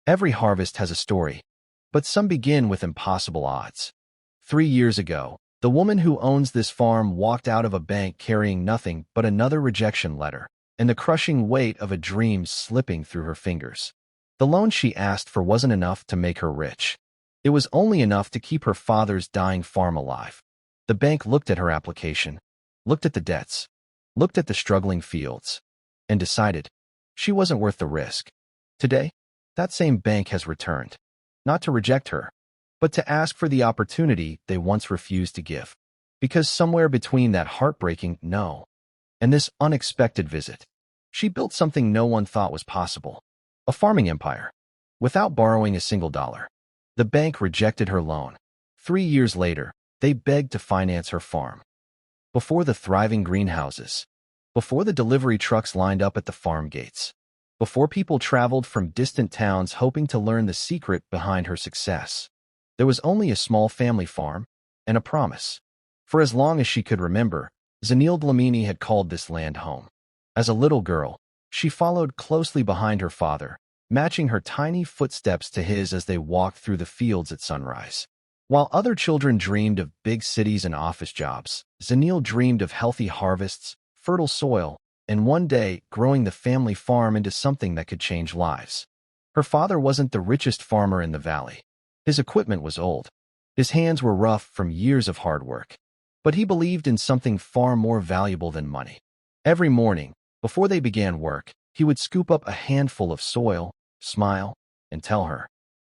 Every harvest has a story, but some begin with impossible odds. 3 years ago, the woman who owns this farm walked out of a bank carrying nothing but another rejection letter and the crushing weight of a dream slipping through her fingers. The loan she asked for wasn't enough to make her rich. It was only enough to keep her father's dying farm alive. The bank looked at her application, looked at the debts, looked at the struggling fields, and decided she wasn't worth the risk. Today, that same bank has returned, not to reject her, but to ask for the opportunity they once refused to give. Because somewhere between that heartbreaking no and this unexpected visit, she built something no one thought was possible. A farming empire, without borrowing a single dollar. The bank rejected her loan. 3 years later, they begged to finance her farm. Before the thriving greenhouses, before the delivery trucks lined up at the farm gates, before people traveled from distant towns hoping to learn the secret behind her success, there was only a small family farm and a promise. For as long as she could remember, Zanil Dlamini had called this land home. As a little girl, she followed closely behind her father, matching her tiny footsteps to his as they walked through the fields at sunrise. While other children dreamed of big cities and office jobs, Zanil dreamed of healthy harvests, fertile soil, and one day growing the family farm into something that could change lives. Her father wasn't the richest farmer in the valley. His equipment was old. His hands were rough from years of hard work. But he believed in something far more valuable than money. Every morning, before they began work, he would scoop up a handful of soil, smile, and tell her,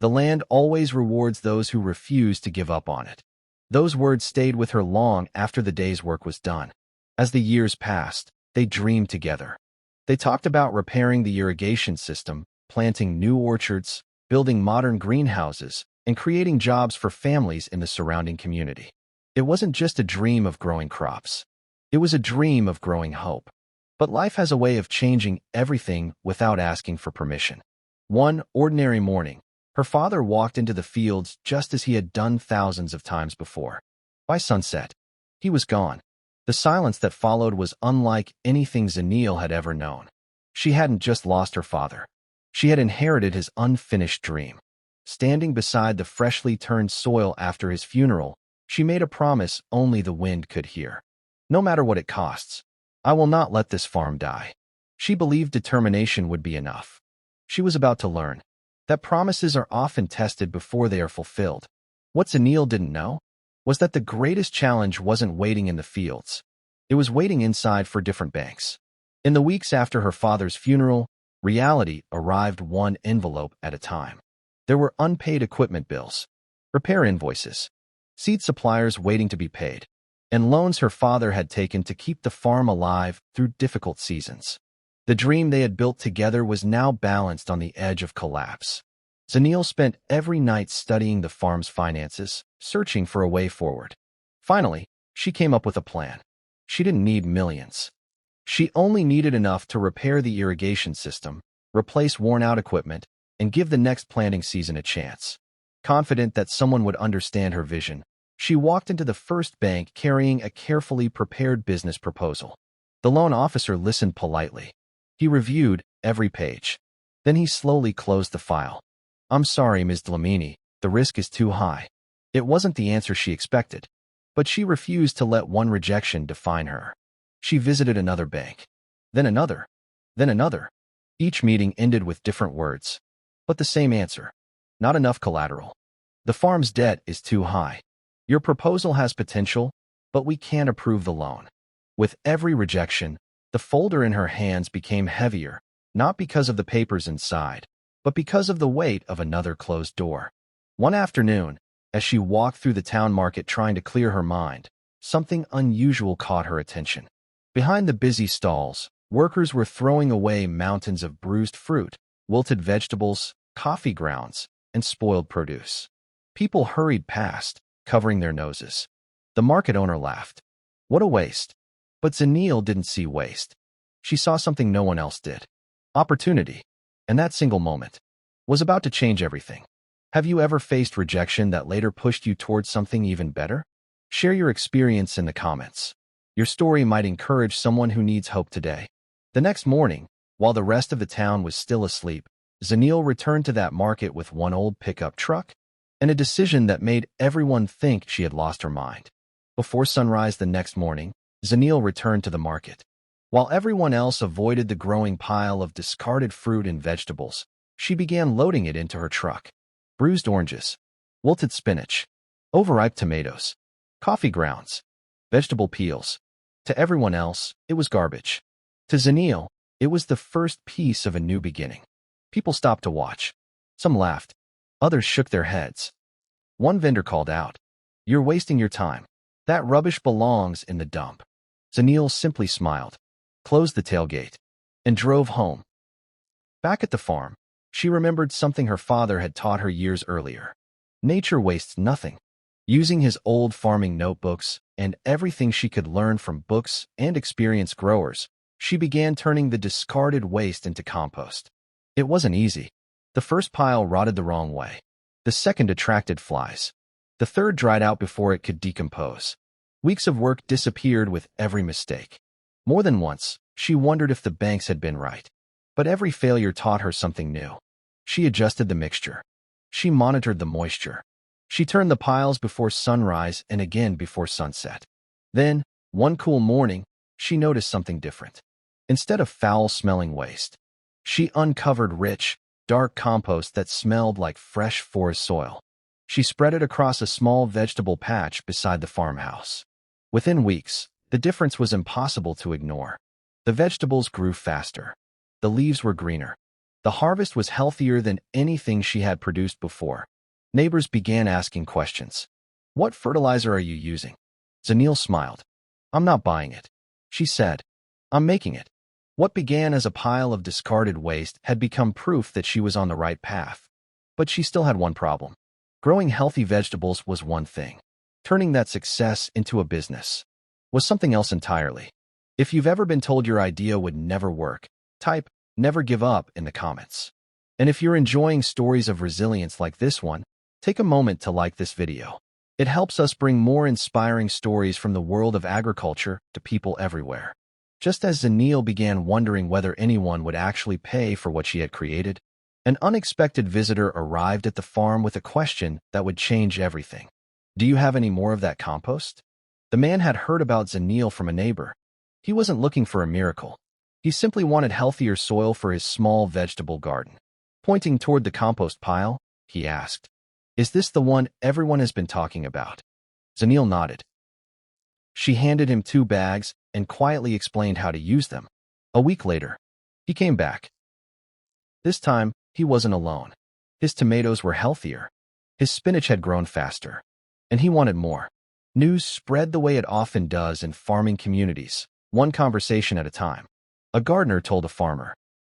"The land always rewards those who refuse to give up on it." Those words stayed with her long after the day's work was done. As the years passed, they dreamed together. They talked about repairing the irrigation system, planting new orchards, building modern greenhouses, and creating jobs for families in the surrounding community. It wasn't just a dream of growing crops. It was a dream of growing hope. But life has a way of changing everything without asking for permission. One ordinary morning, her father walked into the fields just as he had done thousands of times before. By sunset, he was gone. The silence that followed was unlike anything Zanil had ever known. She hadn't just lost her father. She had inherited his unfinished dream. Standing beside the freshly turned soil after his funeral, she made a promise only the wind could hear. No matter what it costs, I will not let this farm die. She believed determination would be enough. She was about to learn that promises are often tested before they are fulfilled. What Zanil didn't know was that the greatest challenge wasn't waiting in the fields. It was waiting inside for different banks. In the weeks after her father's funeral, reality arrived one envelope at a time. There were unpaid equipment bills, repair invoices, seed suppliers waiting to be paid, and loans her father had taken to keep the farm alive through difficult seasons. The dream they had built together was now balanced on the edge of collapse. Zanil spent every night studying the farm's finances, searching for a way forward. Finally, she came up with a plan. She didn't need millions. She only needed enough to repair the irrigation system, replace worn-out equipment, and give the next planting season a chance. Confident that someone would understand her vision, she walked into the first bank carrying a carefully prepared business proposal. The loan officer listened politely. He reviewed every page. Then he slowly closed the file. "I'm sorry, Ms. Dlamini, the risk is too high." It wasn't the answer she expected, but she refused to let one rejection define her. She visited another bank, then another, then another. Each meeting ended with different words, but the same answer: not enough collateral. The farm's debt is too high. Your proposal has potential, but we can't approve the loan. With every rejection, the folder in her hands became heavier, not because of the papers inside, but because of the weight of another closed door. One afternoon, as she walked through the town market trying to clear her mind, something unusual caught her attention. Behind the busy stalls, workers were throwing away mountains of bruised fruit, wilted vegetables, coffee grounds, and spoiled produce. People hurried past, covering their noses. The market owner laughed. What a waste. But Zanil didn't see waste. She saw something no one else did. Opportunity. And that single moment was about to change everything. Have you ever faced rejection that later pushed you towards something even better? Share your experience in the comments. Your story might encourage someone who needs hope today. The next morning, while the rest of the town was still asleep, Zanil returned to that market with one old pickup truck and a decision that made everyone think she had lost her mind. Before sunrise the next morning, Zanil returned to the market. While everyone else avoided the growing pile of discarded fruit and vegetables, she began loading it into her truck. Bruised oranges, wilted spinach, overripe tomatoes, coffee grounds, vegetable peels. To everyone else, it was garbage. To Zanil, it was the first piece of a new beginning. People stopped to watch. Some laughed. Others shook their heads. One vendor called out, "You're wasting your time. That rubbish belongs in the dump." Zanil simply smiled, closed the tailgate, and drove home. Back at the farm, she remembered something her father had taught her years earlier. Nature wastes nothing. Using his old farming notebooks and everything she could learn from books and experienced growers, she began turning the discarded waste into compost. It wasn't easy. The first pile rotted the wrong way. The second attracted flies. The third dried out before it could decompose. Weeks of work disappeared with every mistake. More than once, she wondered if the banks had been right. But every failure taught her something new. She adjusted the mixture. She monitored the moisture. She turned the piles before sunrise and again before sunset. Then, one cool morning, she noticed something different. Instead of foul-smelling waste, she uncovered rich, dark compost that smelled like fresh forest soil. She spread it across a small vegetable patch beside the farmhouse. Within weeks, the difference was impossible to ignore. The vegetables grew faster. The leaves were greener. The harvest was healthier than anything she had produced before. Neighbors began asking questions. "What fertilizer are you using?" Zanil smiled. "I'm not buying it," she said. "I'm making it." What began as a pile of discarded waste had become proof that she was on the right path. But she still had one problem. Growing healthy vegetables was one thing. Turning that success into a business was something else entirely. If you've ever been told your idea would never work, type "never give up" in the comments. And if you're enjoying stories of resilience like this one, take a moment to like this video. It helps us bring more inspiring stories from the world of agriculture to people everywhere. Just as Zanil began wondering whether anyone would actually pay for what she had created, an unexpected visitor arrived at the farm with a question that would change everything. "Do you have any more of that compost?" The man had heard about Zanil from a neighbor. He wasn't looking for a miracle. He simply wanted healthier soil for his small vegetable garden. Pointing toward the compost pile, he asked, "Is this the one everyone has been talking about?" Zanil nodded. She handed him 2 bags and quietly explained how to use them. A week later, he came back. This time, he wasn't alone. His tomatoes were healthier. His spinach had grown faster. And he wanted more. News spread the way it often does in farming communities, one conversation at a time. A gardener told a farmer.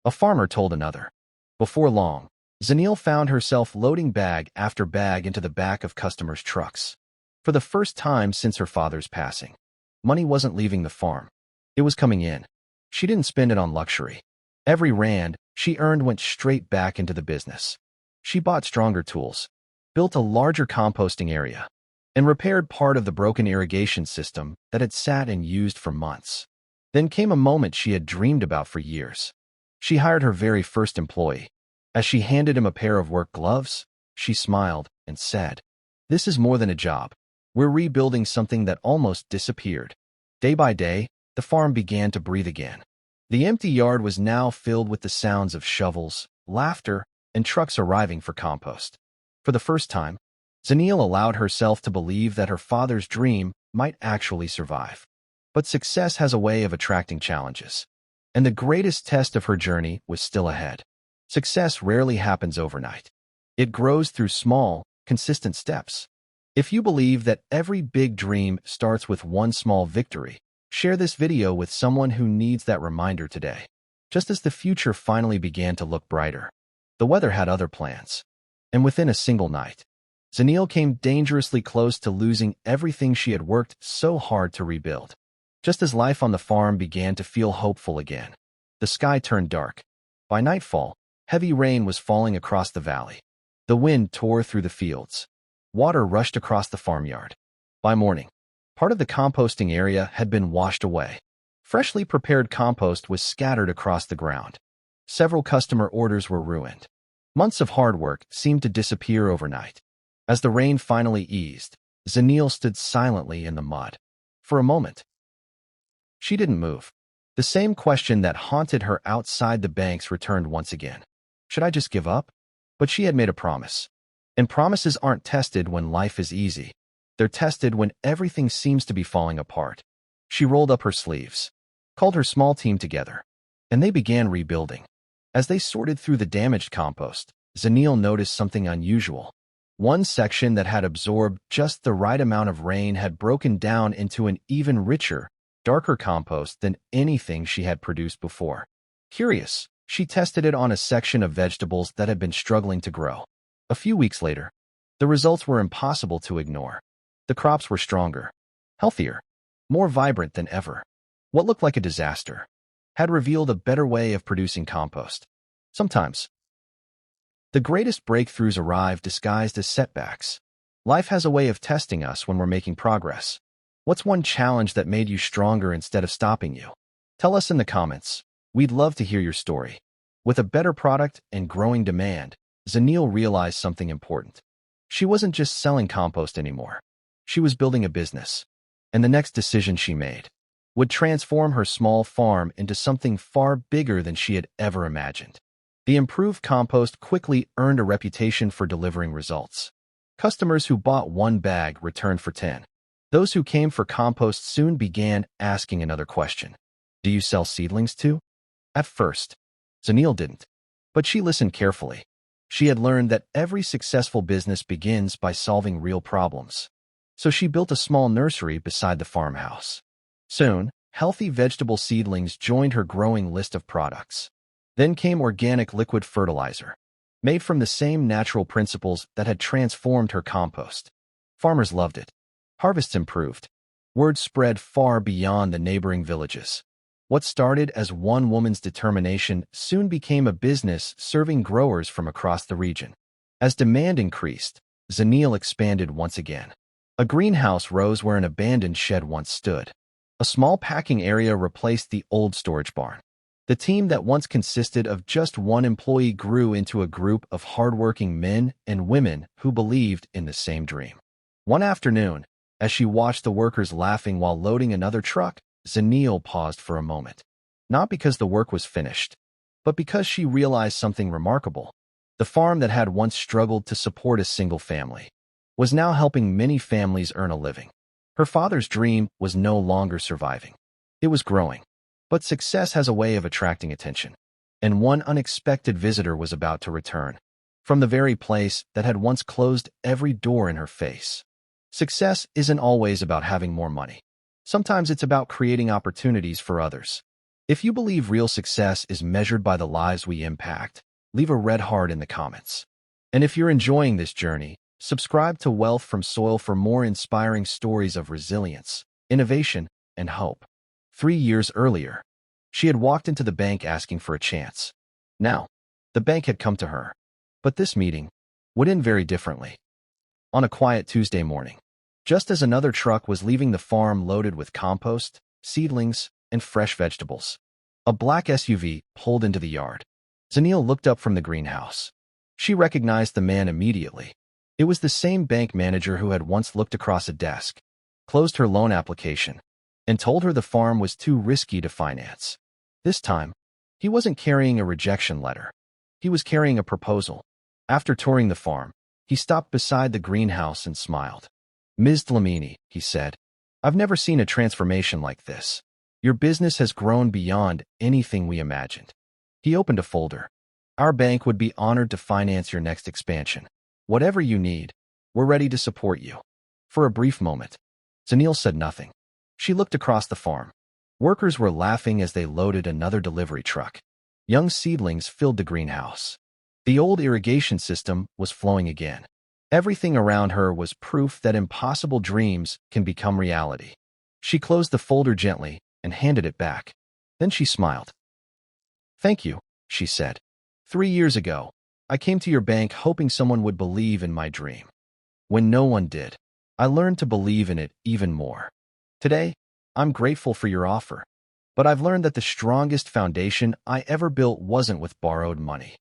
A farmer told another. Before long, Zanil found herself loading bag after bag into the back of customers' trucks. For the first time since her father's passing, money wasn't leaving the farm. It was coming in. She didn't spend it on luxury. Every rand she earned went straight back into the business. She bought stronger tools, built a larger composting area, and repaired part of the broken irrigation system that had sat and used for months. Then came a moment she had dreamed about for years. She hired her very first employee. As she handed him a pair of work gloves, she smiled and said, "This is more than a job. We're rebuilding something that almost disappeared." Day by day, the farm began to breathe again. The empty yard was now filled with the sounds of shovels, laughter, and trucks arriving for compost. For the first time, Zanil allowed herself to believe that her father's dream might actually survive. But success has a way of attracting challenges. And the greatest test of her journey was still ahead. Success rarely happens overnight. It grows through small, consistent steps. If you believe that every big dream starts with one small victory, share this video with someone who needs that reminder today. Just as the future finally began to look brighter, the weather had other plans. And within a single night, Zanil came dangerously close to losing everything she had worked so hard to rebuild. Just as life on the farm began to feel hopeful again, the sky turned dark. By nightfall, heavy rain was falling across the valley. The wind tore through the fields. Water rushed across the farmyard. By morning, part of the composting area had been washed away. Freshly prepared compost was scattered across the ground. Several customer orders were ruined. Months of hard work seemed to disappear overnight. As the rain finally eased, Zanil stood silently in the mud. For a moment, she didn't move. The same question that haunted her outside the banks returned once again. Should I just give up? But she had made a promise. And promises aren't tested when life is easy. They're tested when everything seems to be falling apart. She rolled up her sleeves, called her small team together, and they began rebuilding. As they sorted through the damaged compost, Zanil noticed something unusual. One section that had absorbed just the right amount of rain had broken down into an even richer, darker compost than anything she had produced before. Curious, she tested it on a section of vegetables that had been struggling to grow. A few weeks later, the results were impossible to ignore. The crops were stronger, healthier, more vibrant than ever. What looked like a disaster had revealed a better way of producing compost. Sometimes, the greatest breakthroughs arrive disguised as setbacks. Life has a way of testing us when we're making progress. What's one challenge that made you stronger instead of stopping you? Tell us in the comments. We'd love to hear your story. With a better product and growing demand, Zanil realized something important. She wasn't just selling compost anymore. She was building a business. And the next decision she made would transform her small farm into something far bigger than she had ever imagined. The improved compost quickly earned a reputation for delivering results. Customers who bought one bag returned for 10. Those who came for compost soon began asking another question. Do you sell seedlings too? At first, Zanil didn't. But she listened carefully. She had learned that every successful business begins by solving real problems. So she built a small nursery beside the farmhouse. Soon, healthy vegetable seedlings joined her growing list of products. Then came organic liquid fertilizer, made from the same natural principles that had transformed her compost. Farmers loved it. Harvests improved. Word spread far beyond the neighboring villages. What started as one woman's determination soon became a business serving growers from across the region. As demand increased, Zanil expanded once again. A greenhouse rose where an abandoned shed once stood. A small packing area replaced the old storage barn. The team that once consisted of just one employee grew into a group of hardworking men and women who believed in the same dream. One afternoon, as she watched the workers laughing while loading another truck, Zanil paused for a moment. Not because the work was finished, but because she realized something remarkable. The farm that had once struggled to support a single family was now helping many families earn a living. Her father's dream was no longer surviving. It was growing. But success has a way of attracting attention. And one unexpected visitor was about to return, from the very place that had once closed every door in her face. Success isn't always about having more money. Sometimes it's about creating opportunities for others. If you believe real success is measured by the lives we impact, leave a red heart in the comments. And if you're enjoying this journey, subscribe to Wealth from Soil for more inspiring stories of resilience, innovation, and hope. 3 years earlier, she had walked into the bank asking for a chance. Now, the bank had come to her. But this meeting would end very differently. On a quiet Tuesday morning, just as another truck was leaving the farm loaded with compost, seedlings, and fresh vegetables, a black SUV pulled into the yard. Zanil looked up from the greenhouse. She recognized the man immediately. It was the same bank manager who had once looked across a desk, closed her loan application, and told her the farm was too risky to finance. This time, he wasn't carrying a rejection letter. He was carrying a proposal. After touring the farm, he stopped beside the greenhouse and smiled. Ms. Dlamini, he said, I've never seen a transformation like this. Your business has grown beyond anything we imagined. He opened a folder. Our bank would be honored to finance your next expansion. Whatever you need, we're ready to support you. For a brief moment, Zanil said nothing. She looked across the farm. Workers were laughing as they loaded another delivery truck. Young seedlings filled the greenhouse. The old irrigation system was flowing again. Everything around her was proof that impossible dreams can become reality. She closed the folder gently and handed it back. Then she smiled. Thank you, she said. 3 years ago, I came to your bank hoping someone would believe in my dream. When no one did, I learned to believe in it even more. Today, I'm grateful for your offer. But I've learned that the strongest foundation I ever built wasn't with borrowed money.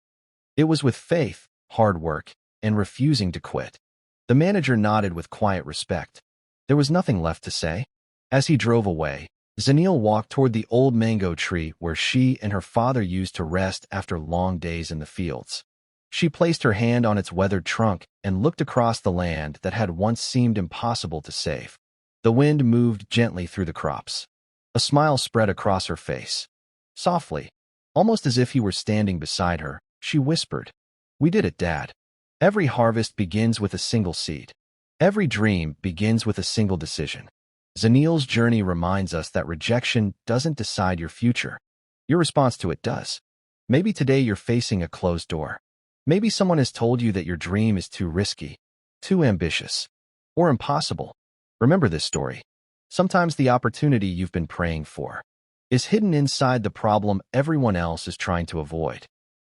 It was with faith, hard work, and refusing to quit." The manager nodded with quiet respect. There was nothing left to say. As he drove away, Zanil walked toward the old mango tree where she and her father used to rest after long days in the fields. She placed her hand on its weathered trunk and looked across the land that had once seemed impossible to save. The wind moved gently through the crops. A smile spread across her face. Softly, almost as if he were standing beside her, she whispered, "We did it, Dad. Every harvest begins with a single seed. Every dream begins with a single decision." Zanil's journey reminds us that rejection doesn't decide your future. Your response to it does. Maybe today you're facing a closed door. Maybe someone has told you that your dream is too risky, too ambitious, or impossible. Remember this story. Sometimes the opportunity you've been praying for is hidden inside the problem everyone else is trying to avoid.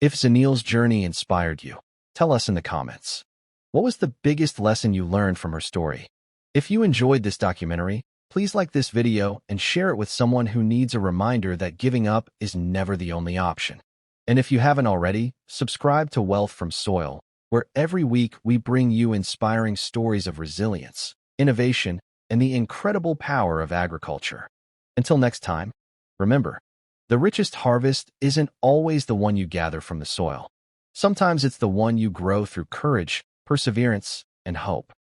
If Zanil's journey inspired you, tell us in the comments. What was the biggest lesson you learned from her story? If you enjoyed this documentary, please like this video and share it with someone who needs a reminder that giving up is never the only option. And if you haven't already, subscribe to Wealth from Soil, where every week we bring you inspiring stories of resilience, innovation, and the incredible power of agriculture. Until next time, remember, the richest harvest isn't always the one you gather from the soil. Sometimes it's the one you grow through courage, perseverance, and hope.